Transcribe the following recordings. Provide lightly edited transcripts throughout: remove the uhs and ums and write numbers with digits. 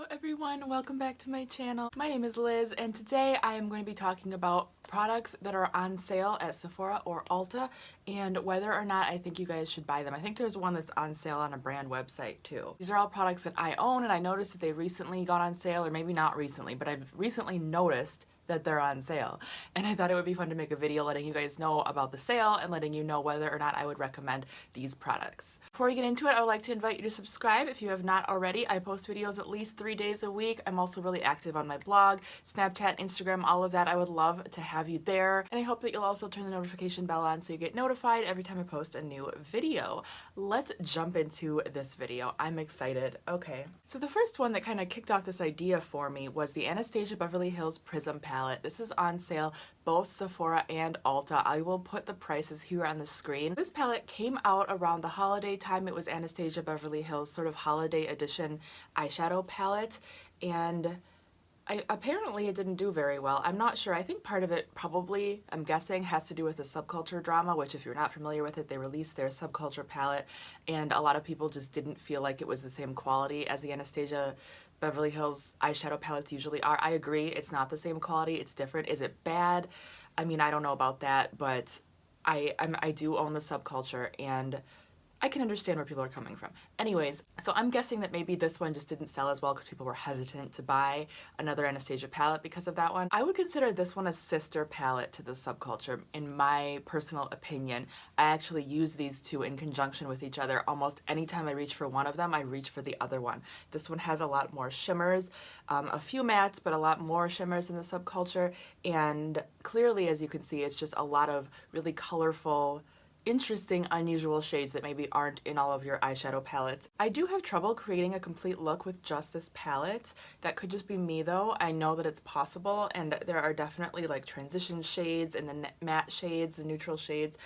Hello everyone, welcome back to my channel. My name is Liz and today I am going to be talking about products that are on sale at Sephora or Ulta and whether or not I think you guys should buy them. I think there's one that's on sale on a brand website too. These are all products that I own and I noticed that they recently got on sale, or maybe not recently, but I've recently noticed that they're on sale, and I thought it would be fun to make a video letting you guys know about the sale and letting you know whether or not I would recommend these products. Before we get into it, I would like to invite you to subscribe if you have not already. I post videos at least 3 days a week. I'm also really active on my blog, Snapchat, Instagram, all of that. I would love to have you there, and I hope that you'll also turn the notification bell on so you get notified every time I post a new video. Let's jump into this video. I'm excited. Okay, so the first one that kind of kicked off this idea for me was the Anastasia Beverly Hills Prism Palette. This is on sale both Sephora and Ulta. I will put the prices here on the screen. This palette came out around the holiday time. It was Anastasia Beverly Hills sort of holiday edition eyeshadow palette, and apparently it didn't do very well. I'm not sure. I think part of it probably, I'm guessing, has to do with the subculture drama, which if you're not familiar with it, they released their subculture palette and a lot of people just didn't feel like it was the same quality as the Anastasia Beverly Hills eyeshadow palettes usually are. I agree, it's not the same quality, it's different. Is it bad? I mean, I don't know about that, but I do own the subculture and I can understand where people are coming from. Anyways, so I'm guessing that maybe this one just didn't sell as well because people were hesitant to buy another Anastasia palette because of that one. I would consider this one a sister palette to the subculture, in my personal opinion. I actually use these two in conjunction with each other. Almost anytime I reach for one of them, I reach for the other one. This one has a lot more shimmers, a few mattes, but a lot more shimmers in the subculture. And clearly, as you can see, it's just a lot of really colorful, interesting, unusual shades that maybe aren't in all of your eyeshadow palettes. I do have trouble creating a complete look with just this palette. That could just be me though. I know that it's possible, and there are definitely like transition shades and the matte shades, the neutral shades.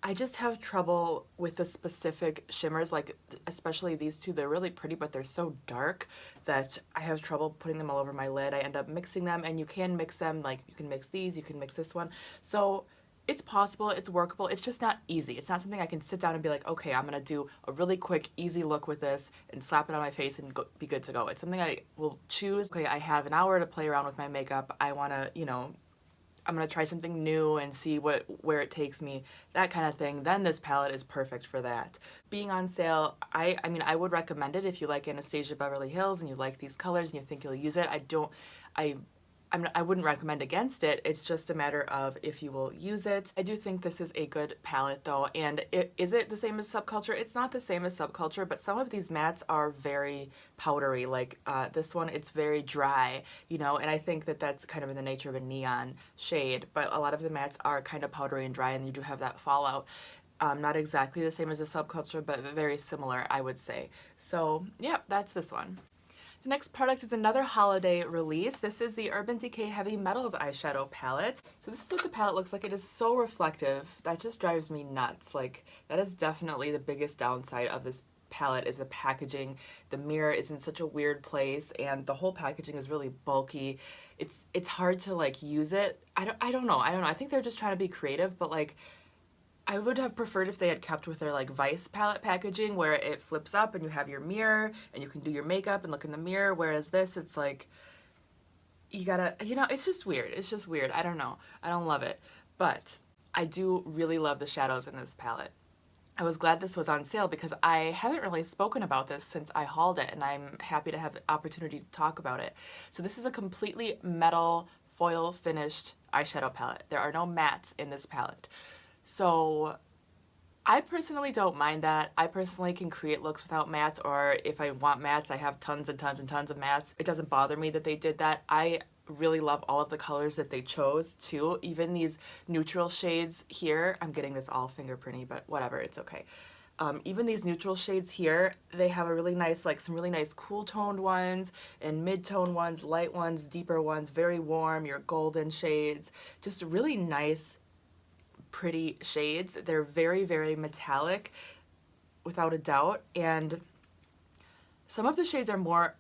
I just have trouble with the specific shimmers, like especially these two. They're really pretty, but they're so dark that I have trouble putting them all over my lid. I end up mixing them, and you can mix them, like you can mix these, you can mix this one. So it's possible, it's workable, it's just not easy. It's not something I can sit down and be like, okay, I'm gonna do a really quick, easy look with this and slap it on my face and be good to go. It's something I will choose. Okay, I have an hour to play around with my makeup. I wanna, you know, I'm gonna try something new and see where it takes me, that kind of thing. Then this palette is perfect for that. Being on sale, I mean, I would recommend it if you like Anastasia Beverly Hills and you like these colors and you think you'll use it. I wouldn't recommend against it. It's just a matter of if you will use it. I do think this is a good palette though, and is it the same as subculture? It's not the same as subculture, but some of these mattes are very powdery. Like this one, it's very dry, you know, and I think that that's kind of in the nature of a neon shade, but a lot of the mattes are kind of powdery and dry, and you do have that fallout. Not exactly the same as a subculture, but very similar, I would say. So yeah, that's this one. The next product is another holiday release. This is the Urban Decay Heavy Metals eyeshadow palette. So this is what the palette looks like. It is so reflective. That just drives me nuts. Like, that is definitely the biggest downside of this palette, is the packaging. The mirror is in such a weird place, and the whole packaging is really bulky. It's hard to like use it. I don't know. I think they're just trying to be creative, but like, I would have preferred if they had kept with their like Vice palette packaging, where it flips up and you have your mirror and you can do your makeup and look in the mirror, whereas this, it's like, you gotta, you know, it's just weird. It's just weird. I don't know. I don't love it. But I do really love the shadows in this palette. I was glad this was on sale because I haven't really spoken about this since I hauled it, and I'm happy to have the opportunity to talk about it. So this is a completely metal foil finished eyeshadow palette. There are no mattes in this palette. So I personally don't mind that. I personally can create looks without mattes, or if I want mattes, I have tons and tons and tons of mattes. It doesn't bother me that they did that. I really love all of the colors that they chose too. Even these neutral shades here, I'm getting this all fingerprinty, but whatever, it's okay. Even these neutral shades here, they have a really nice, like some really nice cool toned ones and mid-tone ones, light ones, deeper ones, very warm, your golden shades, just really nice, pretty shades. They're very, very metallic without a doubt, and some of the shades are more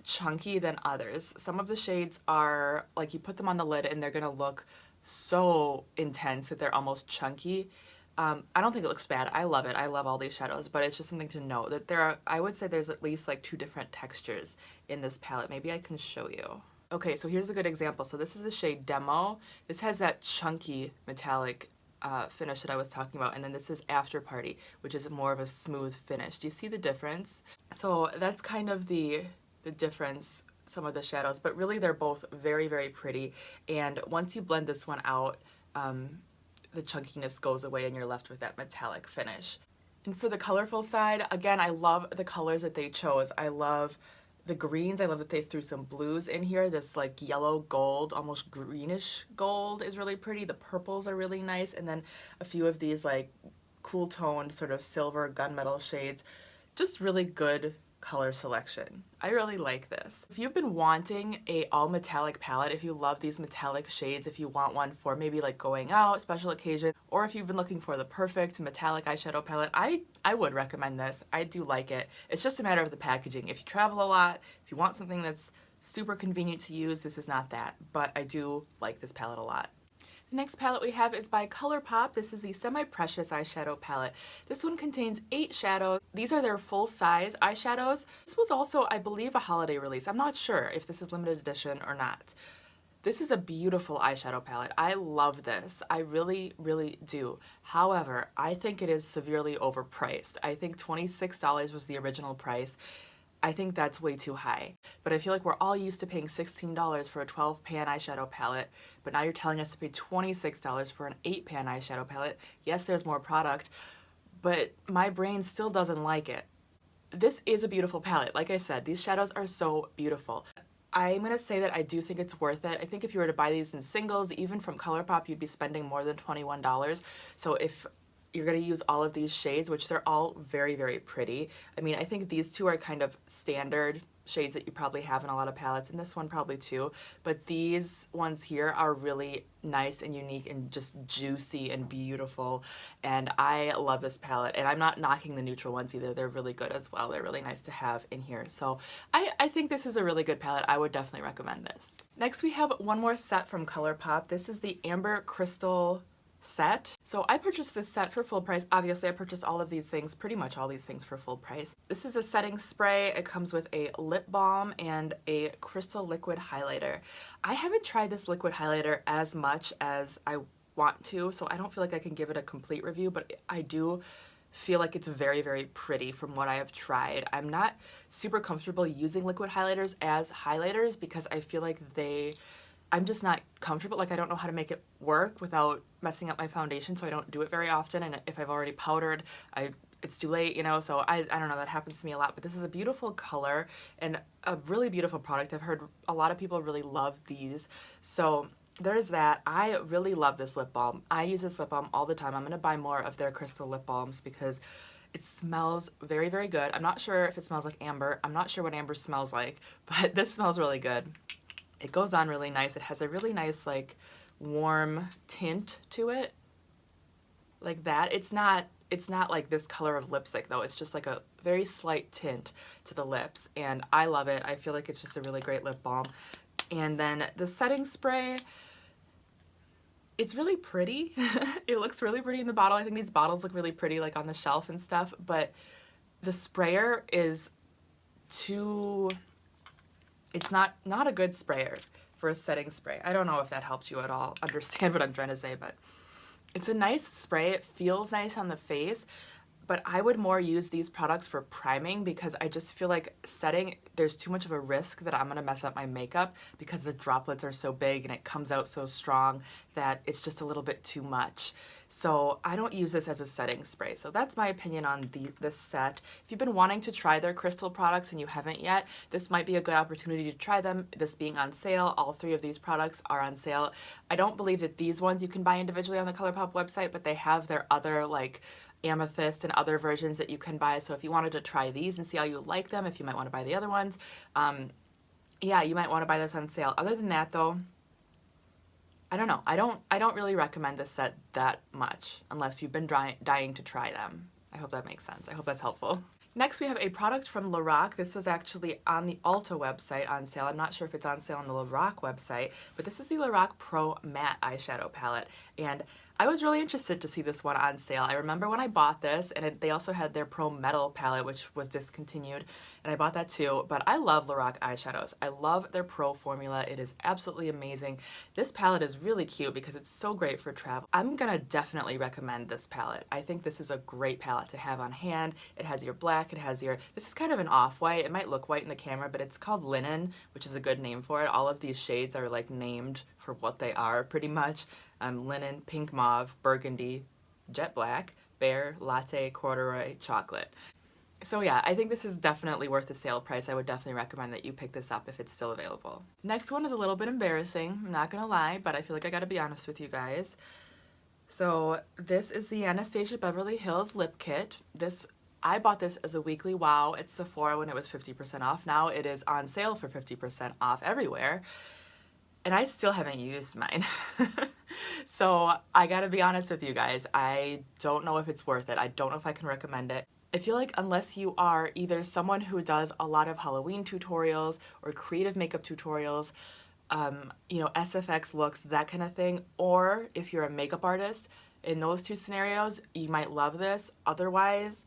chunky than others. Some of the shades are like, you put them on the lid and they're gonna look so intense that they're almost chunky. I don't think it looks bad. I love it. I love all these shadows, but it's just something to note that there are, I would say there's at least like 2 different textures in this palette. Maybe I can show you. Okay, so here's a good example. So this is the shade Demo. This has that chunky metallic finish that I was talking about, and then this is After Party, which is more of a smooth finish. Do you see the difference? So that's kind of the difference, some of the shadows, but really they're both very, very pretty. And once you blend this one out, the chunkiness goes away and you're left with that metallic finish. And for the colorful side, again, I love the colors that they chose. I love the greens. I love that they threw some blues in here. This like yellow gold, almost greenish gold is really pretty. The purples are really nice. And then a few of these like cool toned sort of silver gunmetal shades. Just really good color selection. I really like this. If you've been wanting a all metallic palette, if you love these metallic shades, if you want one for maybe like going out, special occasion, or if you've been looking for the perfect metallic eyeshadow palette, I would recommend this. I do like it. It's just a matter of the packaging. If you travel a lot, if you want something that's super convenient to use, this is not that, but I do like this palette a lot. The next palette we have is by ColourPop. This is the Semi Precious Eyeshadow Palette. This one contains 8 shadows. These are their full-size eyeshadows. This was also, I believe, a holiday release. I'm not sure if this is limited edition or not. This is a beautiful eyeshadow palette. I love this. I really, really do. However, I think it is severely overpriced. I think $26 was the original price. I think that's way too high. But I feel like we're all used to paying $16 for a 12-pan eyeshadow palette, but now you're telling us to pay $26 for an 8-pan eyeshadow palette. Yes, there's more product, but my brain still doesn't like it. This is a beautiful palette. Like I said, these shadows are so beautiful. I'm gonna say that I do think it's worth it. I think if you were to buy these in singles, even from ColourPop, you'd be spending more than $21. So if you're going to use all of these shades, which they're all very, very pretty. I mean, I think these 2 are kind of standard shades that you probably have in a lot of palettes, and this one probably too, but these ones here are really nice and unique and just juicy and beautiful, and I love this palette. And I'm not knocking the neutral ones either. They're really good as well. They're really nice to have in here. So I think this is a really good palette. I would definitely recommend this. Next, we have one more set from ColourPop. This is the Amber Crystal Set. So I purchased this set for full price. Obviously, I purchased all of these things, pretty much all these things, for full price. This is a setting spray. It comes with a lip balm and a crystal liquid highlighter. I haven't tried this liquid highlighter as much as I want to, so I don't feel like I can give it a complete review, but I do feel like it's very, very pretty from what I have tried. I'm not super comfortable using liquid highlighters as highlighters because I feel like I'm just not comfortable. Like, I don't know how to make it work without messing up my foundation, so I don't do it very often. And if I've already powdered, it's too late, you know, so I don't know, that happens to me a lot. But this is a beautiful color and a really beautiful product. I've heard a lot of people really love these. So there's that. I really love this lip balm. I use this lip balm all the time. I'm going to buy more of their crystal lip balms because it smells very, very good. I'm not sure if it smells like amber. I'm not sure what amber smells like, but this smells really good. It goes on really nice. It has a really nice, like, warm tint to it, like that. It's not like this color of lipstick though. It's just like a very slight tint to the lips, and I love it. I feel like it's just a really great lip balm. And then the setting spray, it's really pretty. It looks really pretty in the bottle. I think these bottles look really pretty, like on the shelf and stuff, but the sprayer is too... It's not a good sprayer for a setting spray. I don't know if that helped you at all understand what I'm trying to say, but it's a nice spray. It feels nice on the face, but I would more use these products for priming because I just feel like setting, there's too much of a risk that I'm gonna mess up my makeup because the droplets are so big and it comes out so strong that it's just a little bit too much. So I don't use this as a setting spray. So that's my opinion on this set. If you've been wanting to try their crystal products and you haven't yet, this might be a good opportunity to try them. This being on sale, all 3 of these products are on sale. I don't believe that these ones you can buy individually on the ColourPop website, but they have their other, like, amethyst and other versions that you can buy. So if you wanted to try these and see how you like them, if you might want to buy the other ones, yeah, you might want to buy this on sale. Other than that though, I don't know. I don't really recommend this set that much unless you've been dying to try them. I hope that makes sense. I hope that's helpful. Next, we have a product from Lorac. This was actually on the Ulta website on sale. I'm not sure if it's on sale on the Lorac website, but this is the Lorac Pro Matte Eyeshadow Palette. And I was really interested to see this one on sale. I remember when I bought this, and they also had their Pro Metal palette, which was discontinued, and I bought that too, but I love Lorac eyeshadows. I love their Pro formula. It is absolutely amazing. This palette is really cute because it's so great for travel. I'm gonna definitely recommend this palette. I think this is a great palette to have on hand. It has your black, it has your, this is kind of an off-white. It might look white in the camera, but it's called Linen, which is a good name for it. All of these shades are like named for what they are pretty much. Linen, pink mauve, burgundy, jet black, bear, latte, corduroy, chocolate. So yeah, I think this is definitely worth the sale price. I would definitely recommend that you pick this up if it's still available. Next one is a little bit embarrassing, I'm not gonna lie, but I feel like I gotta be honest with you guys. So this is the Anastasia Beverly Hills Lip Kit. I bought this as a weekly wow at Sephora when it was 50% off. Now it is on sale for 50% off everywhere. And I still haven't used mine. So I gotta be honest with you guys, I don't know if it's worth it. I don't know if I can recommend it. I feel like unless you are either someone who does a lot of Halloween tutorials or creative makeup tutorials, you know, SFX looks, that kind of thing, or if you're a makeup artist, in those two scenarios, you might love this. Otherwise,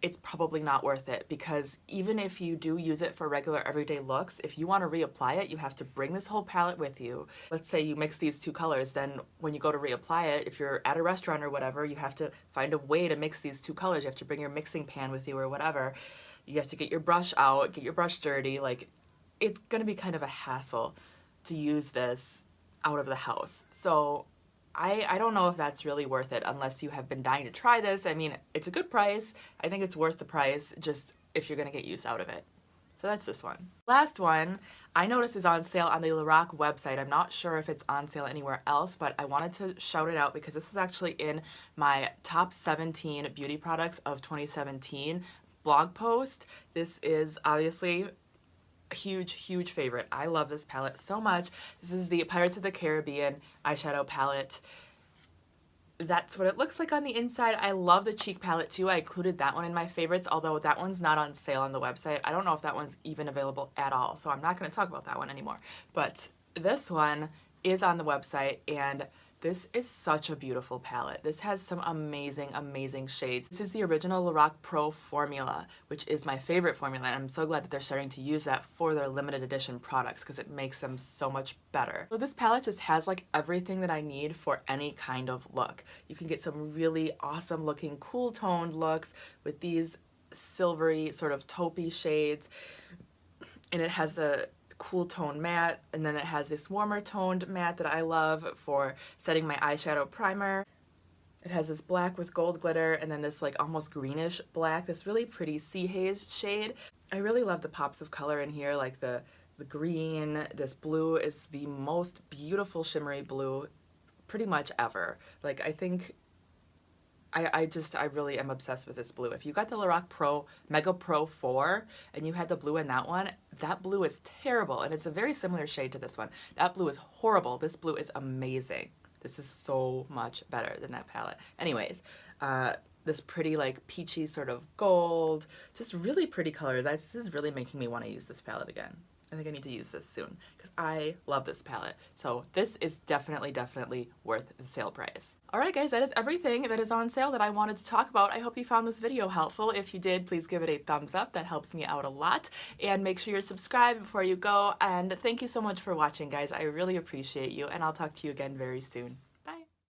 it's probably not worth it, because even if you do use it for regular everyday looks, if you want to reapply it, you have to bring this whole palette with you. Let's say you mix these two colors, then when you go to reapply it, if you're at a restaurant or whatever, you have to find a way to mix these two colors. You have to bring your mixing pan with you or whatever. You have to get your brush out, get your brush dirty. Like, it's gonna be kind of a hassle to use this out of the house. So I don't know if that's really worth it unless you have been dying to try this. I mean, it's a good price. I think it's worth the price, just if you're gonna get use out of it. So that's this one. Last one, I noticed is on sale on the Lorac website. I'm not sure if it's on sale anywhere else, but I wanted to shout it out because this is actually in my top 17 beauty products of 2017 blog post. This is obviously a huge favorite. I love this palette so much. This is the Pirates of the Caribbean eyeshadow palette. That's what it looks like on the inside. I love the cheek palette too. I included that one in my favorites, although that one's not on sale on the website. I don't know if that one's even available at all, so I'm not going to talk about that one anymore. But this one is on the website, and this is such a beautiful palette. This has some amazing shades. This is the original Lorac Pro formula, which is my favorite formula, and I'm so glad that they're starting to use that for their limited edition products because it makes them so much better. So this palette just has like everything that I need for any kind of look. You can get some really awesome looking cool toned looks with these silvery sort of taupey shades, and it has the cool tone matte, and then it has this warmer toned matte that I love for setting my eyeshadow primer. It has this black with gold glitter, and then this like almost greenish black, this really pretty sea haze shade. I really love the pops of color in here, like the green. This blue is the most beautiful shimmery blue pretty much ever. Like, I think I really am obsessed with this blue. If you got the Lorac Pro Mega Pro 4 and you had the blue in that one, that blue is terrible, and it's a very similar shade to this one. That blue is horrible. This blue is amazing. This is so much better than that palette. Anyways, this pretty like peachy sort of gold, just really pretty colors. This is really making me want to use this palette again. I think I need to use this soon because I love this palette. So this is definitely worth the sale price. Alright guys, that is everything that is on sale that I wanted to talk about. I hope you found this video helpful. If you did, please give it a thumbs up. That helps me out a lot. And make sure you're subscribed before you go. And thank you so much for watching, guys. I really appreciate you, and I'll talk to you again very soon.